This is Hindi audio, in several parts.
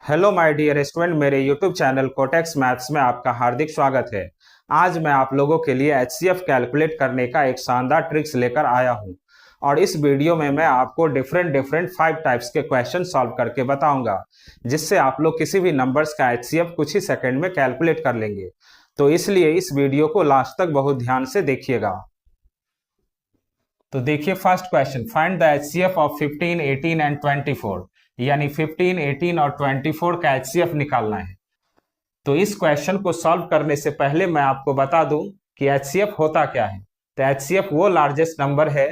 हेलो माय डियर स्टूडेंट, मेरे यूट्यूब चैनल कोटेक्स मैथ्स में आपका हार्दिक स्वागत है। आज मैं आप लोगों के लिए एचसीएफ कैलकुलेट करने का एक शानदार ट्रिक्स लेकर आया हूं और इस वीडियो में मैं आपको डिफरेंट 5 टाइप्स के क्वेश्चन सॉल्व करके बताऊंगा, जिससे आप लोग किसी भी नंबर्स का एचसीएफ कुछ ही सेकंड में कैलकुलेट कर लेंगे। तो इसलिए इस वीडियो को लास्ट तक बहुत ध्यान से देखिएगा। तो देखिए first question, find the HCF of 15, 18 and 24। यानी 15, 18 और 24 का एचसीएफ निकालना है। तो इस क्वेश्चन को सॉल्व करने से पहले मैं आपको बता दूं कि एचसीएफ होता क्या है। तो एचसीएफ वो लार्जेस्ट नंबर है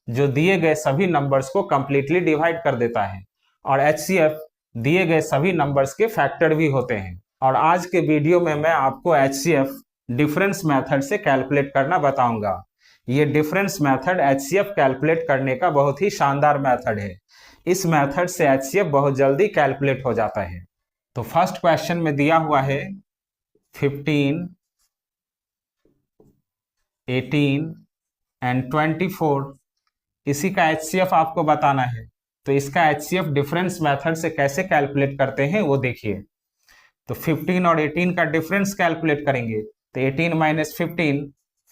जो दिए गए सभी नंबर्स को कंप्लीटली डिवाइड कर देता है, और एचसीएफ दिए गए सभी नंबर्स के फैक्टर भी होते हैं। और आज के वीडियो में मैं आपको एचसीएफ डिफरेंस मेथड से कैलकुलेट करना बताऊंगा। ये डिफरेंस मेथड एचसीएफ कैलकुलेट करने का बहुत ही शानदार मेथड है। इस मेथड से एचसीएफ बहुत जल्दी कैलकुलेट हो जाता है। तो फर्स्ट क्वेश्चन में दिया हुआ है 15, 18 एंड 24। इसी का एचसीएफ आपको बताना है। तो इसका एचसीएफ डिफरेंस मेथड से कैसे कैलकुलेट करते हैं वो देखिए। तो 15 और 18 का डिफरेंस कैलकुलेट करेंगे तो 18 माइनस 15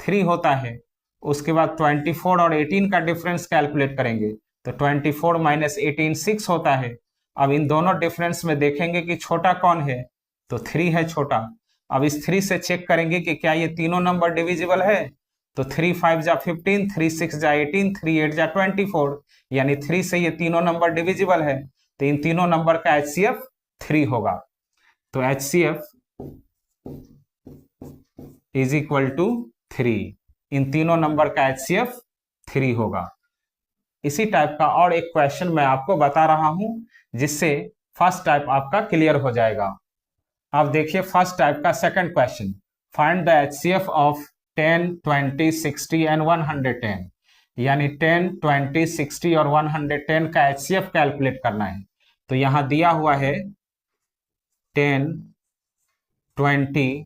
3 होता है। उसके बाद 24 और 18 का डिफरेंस कैलकुलेट करेंगे तो 24 माइनस 18 6 होता है। अब इन दोनों डिफरेंस में देखेंगे कि छोटा कौन है, तो 3 है छोटा। अब इस 3 से चेक करेंगे कि क्या ये तीनों नंबर डिविजिबल है। तो 3 5 जा 15, 3 6 जा 18, 3 8 जा 24, यानी 3 से ये तीनों नंबर डिविजिबल है। तो इन तीनों नंबर का एचसीएफ 3 होगा। तो एचसीएफ इज इक्वल टू 3। इन तीनों नंबर का एचसीएफ 3 होगा। इसी टाइप का और एक क्वेश्चन मैं आपको बता रहा हूं, जिससे फर्स्ट टाइप आपका क्लियर हो जाएगा। अब देखिए फर्स्ट टाइप का second question, find the HCF of 10, 20, 60 and 110। यानी 10, 20, 60 और 110 का एचसीएफ कैलकुलेट करना है। तो यहां दिया हुआ है 10, 20,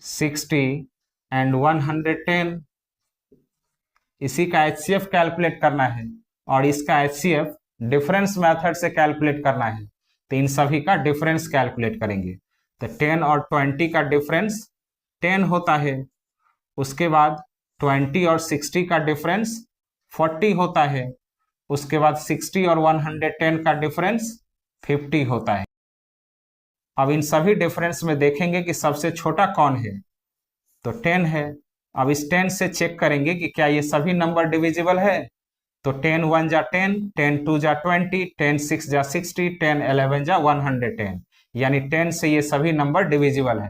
60 एंड 110। इसी का एचसीएफ कैलकुलेट करना है और इसका एचसीएफ डिफरेंस मेथड से कैलकुलेट करना है। तो इन सभी का डिफरेंस कैलकुलेट करेंगे। तो 10 और 20 का डिफरेंस 10 होता है। उसके बाद 20 और 60 का डिफरेंस 40 होता है। उसके बाद 60 और 110 का डिफरेंस 50 होता है। अब इन सभी डिफरेंस में देखेंगे कि सबसे छोटा कौन है, तो 10 है। अब इस 10 से चेक करेंगे कि क्या ये सभी नंबर डिविजिबल है। तो 10 1 जा 10, 10 2 जा 20, 10 6 जा 60, 10 11 जा 110, यानी 10 से ये सभी नंबर डिविजिबल है।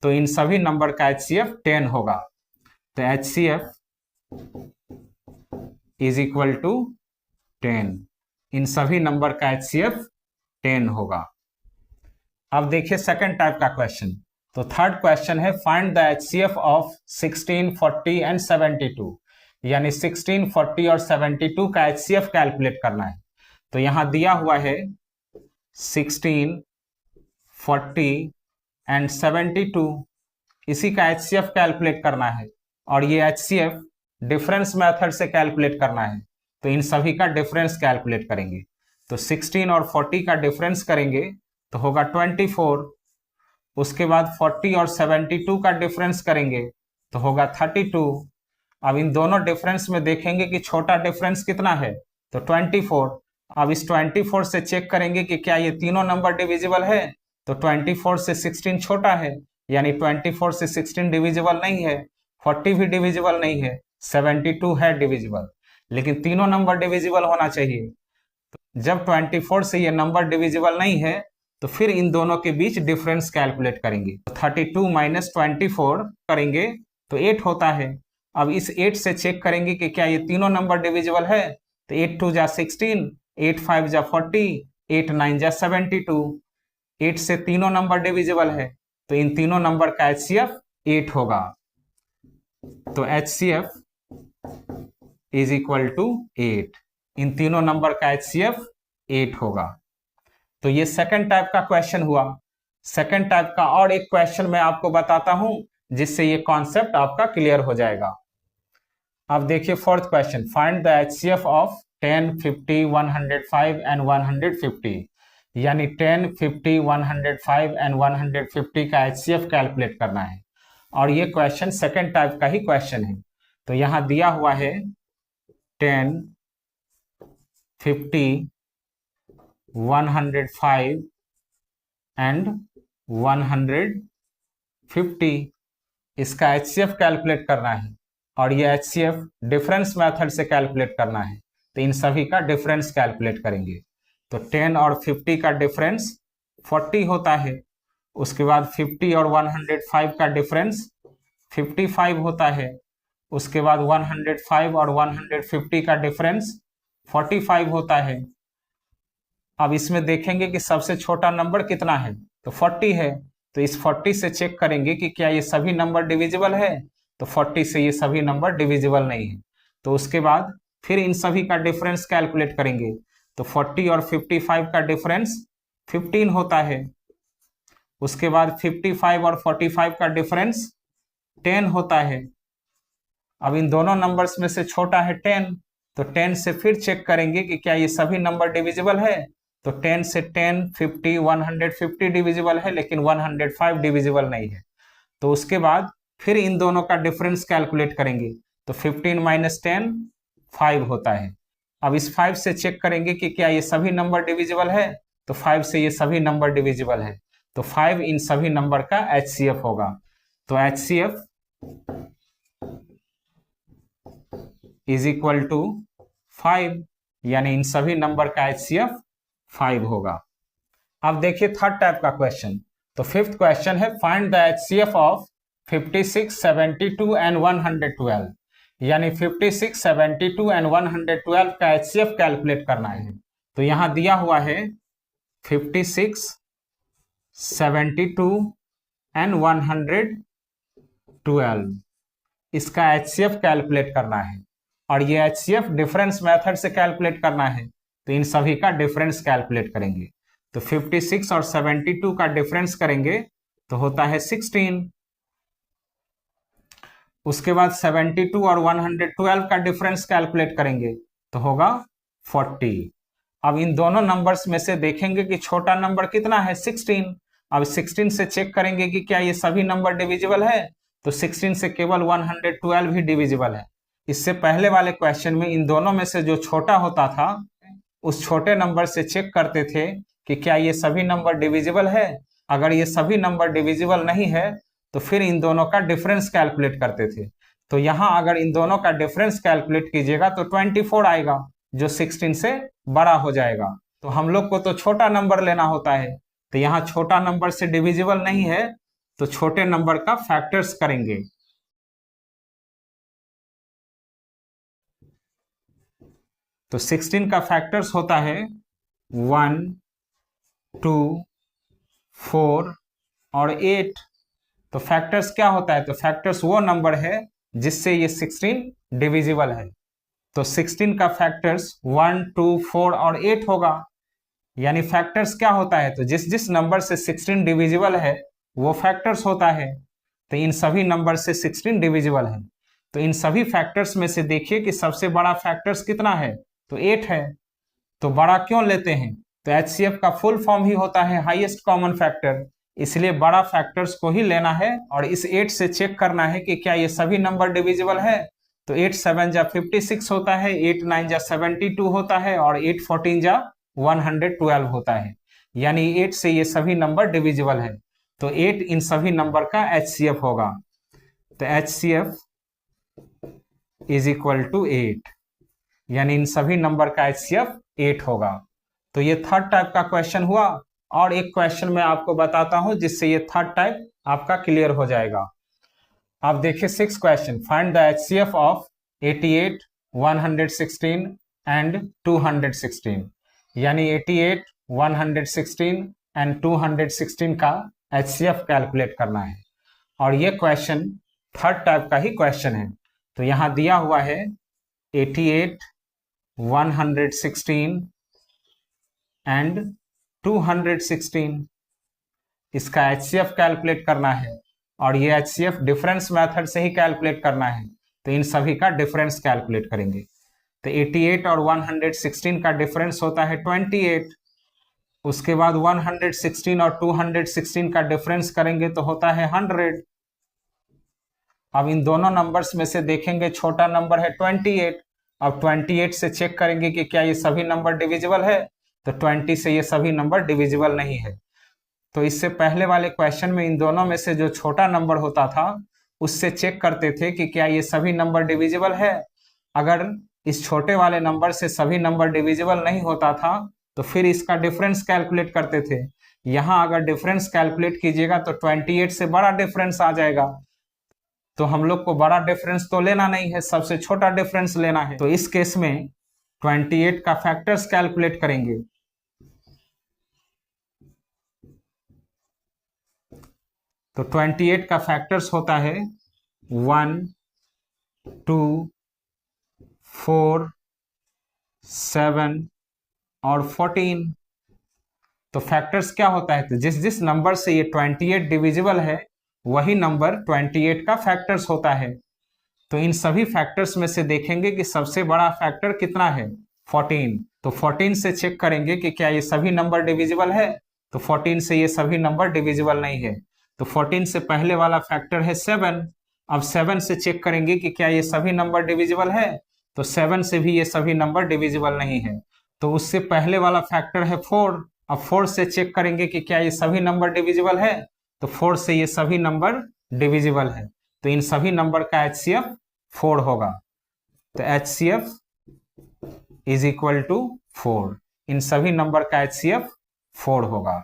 तो इन सभी नंबर का एचसीएफ 10 होगा। तो एचसीएफ इज इक्वल टू 10। इन सभी नंबर का एचसीएफ 10 होगा। अब देखिए सेकंड टाइप का क्वेश्चन। तो थर्ड क्वेश्चन है, find the HCF of 16, 40 and 72। यानी 16, 40 और 72 का एचसीएफ कैलकुलेट करना है। तो यहां दिया हुआ है 16, 40 एंड 72। इसी का एचसीएफ कैलकुलेट करना है और ये एचसीएफ डिफरेंस मेथड से कैलकुलेट करना है। तो इन सभी का डिफरेंस कैलकुलेट करेंगे। तो 16 और 40 का डिफरेंस करेंगे तो होगा 24। उसके बाद 40 और 72 का डिफरेंस करेंगे तो होगा 32। अब इन दोनों डिफरेंस में देखेंगे कि छोटा डिफरेंस कितना है, तो 24। अब इस 24 से चेक करेंगे कि क्या ये तीनों नंबर डिविजिबल है। तो 24 से 16 छोटा है, यानी 24 से 16 डिविजिबल नहीं है। 40 भी डिविजिबल नहीं है। 72 है डिविजिबल, लेकिन तीनों नंबर डिविजिबल होना चाहिए। जब 24 से ये नंबर डिविजिबल नहीं है तो फिर इन दोनों के बीच डिफरेंस कैलकुलेट करेंगे। 32 माइनस 24 करेंगे तो 8 होता है। अब इस 8 से चेक करेंगे कि क्या ये तीनों नंबर डिविजिबल है। तो 8 2 जा 16, 8 5 जा 40, 8 9 जा 72। 8 से तीनों नंबर डिविजिबल है, तो इन तीनों नंबर का एचसीएफ 8 होगा। तो एचसीएफ इज इक्वल टू 8। इन तीनों नंबर का एचसीएफ 8 होगा। तो ये सेकंड टाइप का क्वेश्चन हुआ। सेकंड टाइप का और एक क्वेश्चन मैं आपको बताता हूं, जिससे ये कॉन्सेप्ट आपका क्लियर हो जाएगा। अब देखिए fourth question, find the HCF of 10, 50, 105 and 150। यानी 10, 50, 105 एंड 150 का HCF कैलकुलेट करना है। और ये क्वेश्चन सेकेंड टाइप का ही क्वेश्चन है। तो यहां दिया हुआ है 10, 50, 105 एंड 150, इसका HCF कैलकुलेट करना है और ये HCF डिफरेंस मेथड से कैलकुलेट करना है। तो इन सभी का डिफरेंस कैलकुलेट करेंगे। तो 10 और 50 का डिफरेंस 40 होता है। उसके बाद 50 और 105 का डिफरेंस 55 होता है। उसके बाद 105 और 150 का डिफरेंस 45 होता है। अब इसमें देखेंगे कि सबसे छोटा नंबर कितना है, तो 40 है। तो इस 40 से चेक करेंगे कि क्या ये सभी नंबर डिविजिबल है, तो 40 से ये सभी नंबर डिविजिबल नहीं है। तो उसके बाद फिर इन सभी का डिफरेंस कैलकुलेट करेंगे। तो 40 और 55 का डिफरेंस 15 होता है। उसके बाद 55 और 45 का डिफरेंस 10 होता है। अब इन दोनों नंबर्स में से छोटा है 10, तो 10 से फिर चेक करेंगे कि क्या ये सभी नंबर डिविजिबल है। तो 10 से 10, 50, 150 डिविजिबल है, लेकिन 105 डिविजिबल नहीं है। तो उसके बाद फिर इन दोनों का डिफरेंस कैलकुलेट करेंगे। तो 15 माइनस 10 5 होता है। अब इस 5 से चेक करेंगे कि क्या ये सभी नंबर डिविजिबल है। तो 5 से ये सभी नंबर डिविजिबल है। तो 5 इन सभी नंबर का HCF होगा। तो HCF इज इक्वल टू 5, यानी इन सभी नंबर का HCF 5 होगा। अब देखिए थर्ड टाइप का क्वेश्चन। तो फिफ्थ क्वेश्चन है find the HCF of 56, 72 and 112, यानी 56, 72 एंड 112 का HCF कैलकुलेट करना है। तो यहां दिया हुआ है 56, 72 एंड 112, इसका HCF कैलकुलेट करना है और ये HCF डिफरेंस मेथड से कैलकुलेट करना है। तो इन सभी का डिफरेंस कैलकुलेट करेंगे। तो 56 और 72 का डिफरेंस करेंगे तो होता है 16। उसके बाद 72 और 112 का डिफरेंस कैलकुलेट करेंगे तो होगा 40। अब इन दोनों नंबर्स में से देखेंगे कि छोटा नंबर कितना है, 16। अब 16 से चेक करेंगे कि क्या ये सभी नंबर डिविजिबल है। तो 16 से केवल 112 ही डिविजिबल है। इससे पहले वाले क्वेश्चन में इन दोनों में से जो छोटा होता था उस छोटे नंबर से चेक करते थे कि क्या ये सभी नंबर डिविजिबल है। अगर ये सभी नंबर डिविजिबल नहीं है तो फिर इन दोनों का डिफरेंस कैलकुलेट करते थे। तो यहां अगर इन दोनों का डिफरेंस कैलकुलेट कीजिएगा तो 24 आएगा, जो 16 से बड़ा हो जाएगा। तो हम लोग को तो छोटा नंबर लेना होता है। तो यहाँ छोटा नंबर से डिविजिबल नहीं है तो छोटे नंबर का फैक्टर्स करेंगे। तो 16 का फैक्टर्स होता है 1, 2, 4 और 8। तो फैक्टर्स क्या होता है, तो फैक्टर्स वो नंबर है जिससे ये 16 डिविजिबल है। तो 16 का फैक्टर्स 1, 2, 4 और 8 होगा। यानी फैक्टर्स क्या होता है, तो जिस जिस नंबर से 16 डिविजिबल है वो फैक्टर्स होता है। तो इन सभी नंबर से 16 डिविजिबल है। तो इन सभी फैक्टर्स में से देखिए कि सबसे बड़ा फैक्टर्स कितना है, तो 8 है। तो बड़ा क्यों लेते हैं, तो HCF का फुल फॉर्म ही होता है हाईएस्ट कॉमन फैक्टर, इसलिए बड़ा फैक्टर्स को ही लेना है और इस 8 से चेक करना है कि क्या ये सभी नंबर डिविजिबल है। तो 8 7 जा 56 होता है, 8 9 जा 72 होता है और 8 14 जा 112 होता है। यानी 8 से ये सभी नंबर डिविजिबल है। तो 8 इन सभी नंबर का HCF होगा। तो HCF इज इक्वल टू 8, यानी इन सभी नंबर का HCF 8 होगा। तो ये थर्ड टाइप का क्वेश्चन हुआ। और एक क्वेश्चन मैं आपको बताता हूं जिससे ये थर्ड टाइप आपका क्लियर हो जाएगा। आप देखिए 6th question, find the HCF of 88, 116 and 216, यानी 88, 116 एंड 216 का HCF कैलकुलेट करना है। और ये क्वेश्चन थर्ड टाइप का ही क्वेश्चन है। तो यहां दिया हुआ है 88, 116 एंड 216, इसका HCF कैलकुलेट करना है और ये HCF डिफरेंस मेथड से ही कैलकुलेट करना है। तो इन सभी का डिफरेंस कैलकुलेट करेंगे। तो 88 और 116 का डिफरेंस होता है 28। उसके बाद 116 और 216 का डिफरेंस करेंगे तो होता है 100। अब इन दोनों नंबर्स में से देखेंगे छोटा नंबर है 28। अब 28 से चेक करेंगे कि क्या ये सभी नंबर डिविजिबल है, तो 20 से ये सभी नंबर डिविजिबल नहीं है। तो इससे पहले वाले क्वेश्चन में इन दोनों में से जो छोटा नंबर होता था उससे चेक करते थे कि क्या ये सभी नंबर डिविजिबल है। अगर इस छोटे वाले नंबर से सभी नंबर डिविजिबल नहीं होता था तो फिर इसका डिफरेंस कैलकुलेट करते थे। यहां अगर डिफरेंस कैलकुलेट कीजिएगा तो 28 से बड़ा डिफरेंस आ जाएगा, तो हम लोग को बड़ा डिफरेंस तो लेना नहीं है, सबसे छोटा डिफरेंस लेना है। तो इस केस में 28 का फैक्टर्स कैलकुलेट करेंगे। तो 28 का फैक्टर्स होता है 1, 2, 4, 7 और 14। तो फैक्टर्स क्या होता है, तो जिस जिस नंबर से ये 28 डिविजिबल है वही नंबर 28 का फैक्टर्स होता है। तो इन सभी फैक्टर्स में से देखेंगे कि सबसे बड़ा फैक्टर कितना है, 14। तो 14 से चेक करेंगे कि क्या ये सभी नंबर डिविजिबल है, तो 14 से ये सभी नंबर डिविजिबल नहीं है। तो 14 से पहले वाला फैक्टर है 7। अब 7 से चेक करेंगे कि क्या ये सभी नंबर डिविजिबल है, तो 7 से भी ये सभी नंबर डिविजिबल नहीं है। तो उससे पहले वाला फैक्टर है 4। अब 4 से चेक करेंगे कि क्या ये सभी नंबर डिविजिबल है, तो 4 से ये सभी नंबर डिविजिबल है। तो इन सभी नंबर का HCF 4 होगा। तो HCF इज इक्वल टू 4। इन सभी नंबर का HCF 4 होगा।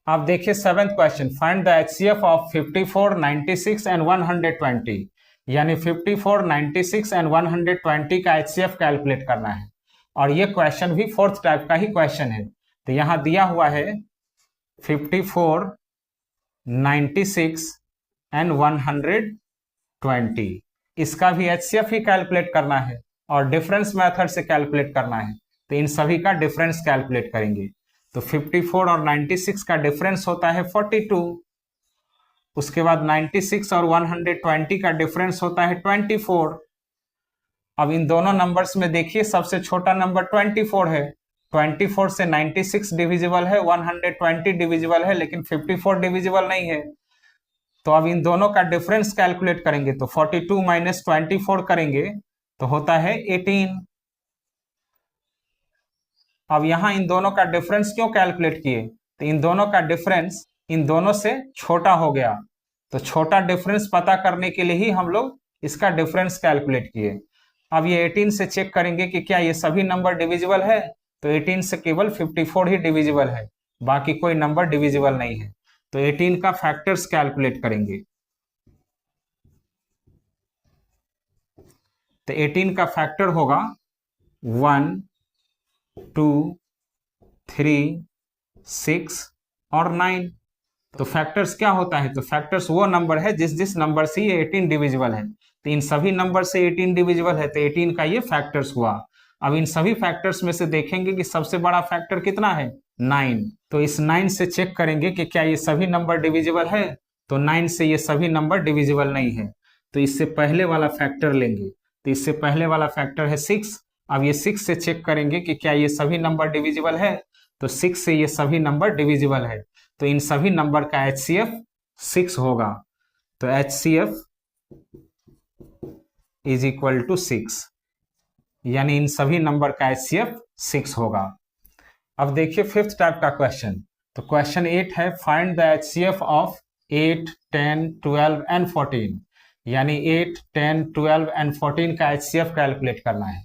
अब देखिए 7th question, find the HCF of 54, 96 and 120। यानी 54, 96 एंड 120 का HCF कैलकुलेट करना है। और ये क्वेश्चन भी 4th टाइप का ही क्वेश्चन है। तो यहां दिया हुआ है 54, 96 एंड 120, इसका भी HCF ही कैलकुलेट करना है और डिफरेंस मेथड से कैलकुलेट करना है। तो इन सभी का डिफरेंस कैलकुलेट करेंगे। तो 54 और 96 का डिफरेंस होता है 42। उसके बाद 96 और 120 का डिफरेंस होता है 24। अब इन दोनों नंबर्स में देखिए सबसे छोटा नंबर 24 है। 24 से 96 डिविजिबल है, 120 डिविजिबल है, लेकिन 54 डिविजिबल नहीं है। तो अब इन दोनों का डिफरेंस कैलकुलेट करेंगे। तो 42 माइनस 24 करेंगे तो होता है 18। अब यहां इन दोनों का डिफरेंस क्यों कैलकुलेट किए, तो इन दोनों का डिफरेंस इन दोनों से छोटा हो गया। तो छोटा डिफरेंस पता करने के लिए ही हम लोग इसका डिफरेंस कैलकुलेट किए। अब ये 18 से चेक करेंगे कि क्या ये सभी नंबर डिविजिबल है, तो 18 से केवल 54 ही डिविजिबल है, बाकी कोई नंबर डिविजिबल नहीं है। तो 18 का फैक्टर्स कैलकुलेट करेंगे। तो 18 का फैक्टर होगा 1, 2, 3, 6 और 9। तो फैक्टर्स क्या होता है, तो फैक्टर्स वो नंबर है जिस जिस नंबर से ये 18 डिविजिबल है। तो इन सभी नंबर से 18 डिविजिबल है, तो 18 का ये फैक्टर्स हुआ। अब इन सभी फैक्टर्स में से देखेंगे कि सबसे बड़ा फैक्टर कितना है, 9। तो इस 9 से चेक करेंगे कि क्या ये सभी नंबर डिविजिबल है, तो 9 से ये सभी नंबर डिविजिबल नहीं है। तो इससे पहले वाला फैक्टर लेंगे। तो इससे पहले वाला फैक्टर है 6। अब ये 6 से चेक करेंगे कि क्या ये सभी नंबर डिविजिबल है, तो 6 से ये सभी नंबर डिविजिबल है। तो इन सभी नंबर का HCF 6 होगा। तो HCF इज इक्वल टू 6, यानी इन सभी नंबर का HCF 6 होगा। अब देखिए 5th टाइप का क्वेश्चन। तो क्वेश्चन 8 है, find the HCF of 8, 10, 12 and 14। यानी 8, 10, 12 एंड 14 का HCF कैलकुलेट करना है।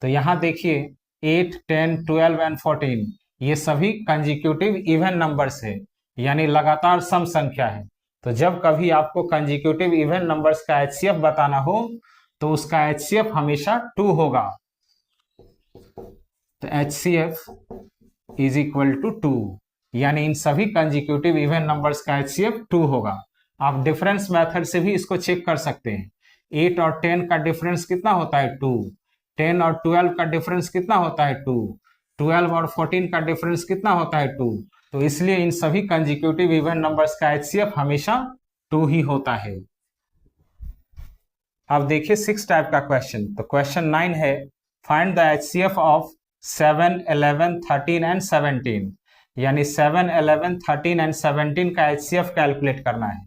तो यहां देखिए 8, 10, 12 एंड 14 ये सभी कंजिक्यूटिव इवन नंबर्स है, यानी लगातार सम संख्या है। तो जब कभी आपको कंजिक्यूटिव इवन नंबर्स का HCF बताना हो तो उसका HCF हमेशा 2 होगा। तो HCF इज इक्वल टू 2, यानी इन सभी कंजिक्यूटिव इवन नंबर्स का HCF 2 होगा। आप डिफरेंस मेथड से भी इसको चेक कर सकते हैं। 8 और 10 का डिफरेंस कितना होता है, 2। 10 और 12 का डिफरेंस कितना होता है, 2। 12 और 14 का डिफरेंस कितना होता है, 2। तो इसलिए इन सभी कंजिक्यूटिव इवन नंबर्स का HCF हमेशा 2 ही होता है। अब देखिए 6 टाइप का क्वेश्चन। तो क्वेश्चन 9 है, find the HCF of 7, 11, 13 and 17। यानी 7, 11, 13 एंड 17 का HCF कैलकुलेट करना है।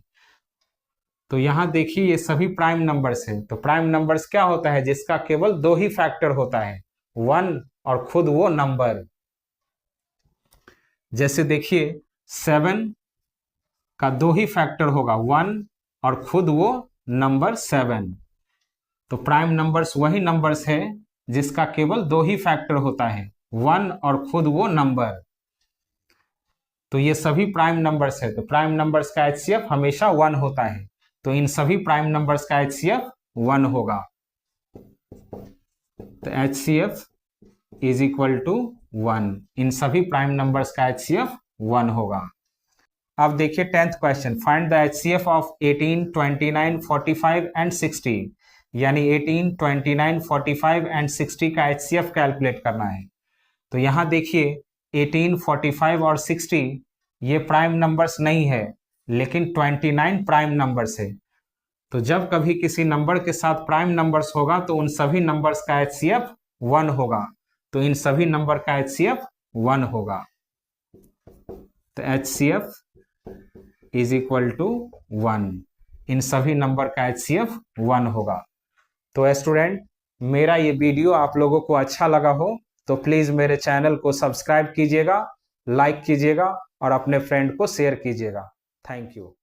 तो यहां देखिए ये सभी प्राइम नंबर्स हैं। तो प्राइम नंबर्स क्या होता है? जिसका केवल 2 ही फैक्टर होता है, 1 और खुद वो नंबर। जैसे देखिए 7 का 2 ही फैक्टर होगा, 1 और खुद वो नंबर 7। तो प्राइम नंबर्स वही नंबर्स है जिसका केवल 2 ही फैक्टर होता है, 1 और खुद वो नंबर। तो ये सभी प्राइम नंबर्स है। तो प्राइम नंबर्स का HCF हमेशा 1 होता है। तो इन सभी प्राइम नंबर्स का HCF 1 होगा। तो HCF इज इक्वल टू 1। इन सभी प्राइम नंबर्स का HCF 1 होगा। अब देखिए 10th question, find the HCF of 18, 29, 45 and 60। यानी 18, 29, 45 एंड 60 का HCF कैलकुलेट करना है। तो यहां देखिए 18, 45 और 60 ये प्राइम नंबर्स नहीं है, लेकिन 29 प्राइम नंबर्स है। तो जब कभी किसी नंबर के साथ प्राइम नंबर्स होगा तो उन सभी नंबर्स का HCF 1 होगा। तो इन सभी नंबर का HCF 1 होगा। तो HCF इज इक्वल टू 1। इन सभी नंबर का HCF 1 होगा। तो स्टूडेंट, मेरा ये वीडियो आप लोगों को अच्छा लगा हो तो प्लीज मेरे चैनल को सब्सक्राइब कीजिएगा, लाइक कीजिएगा और अपने फ्रेंड को शेयर कीजिएगा। Thank you.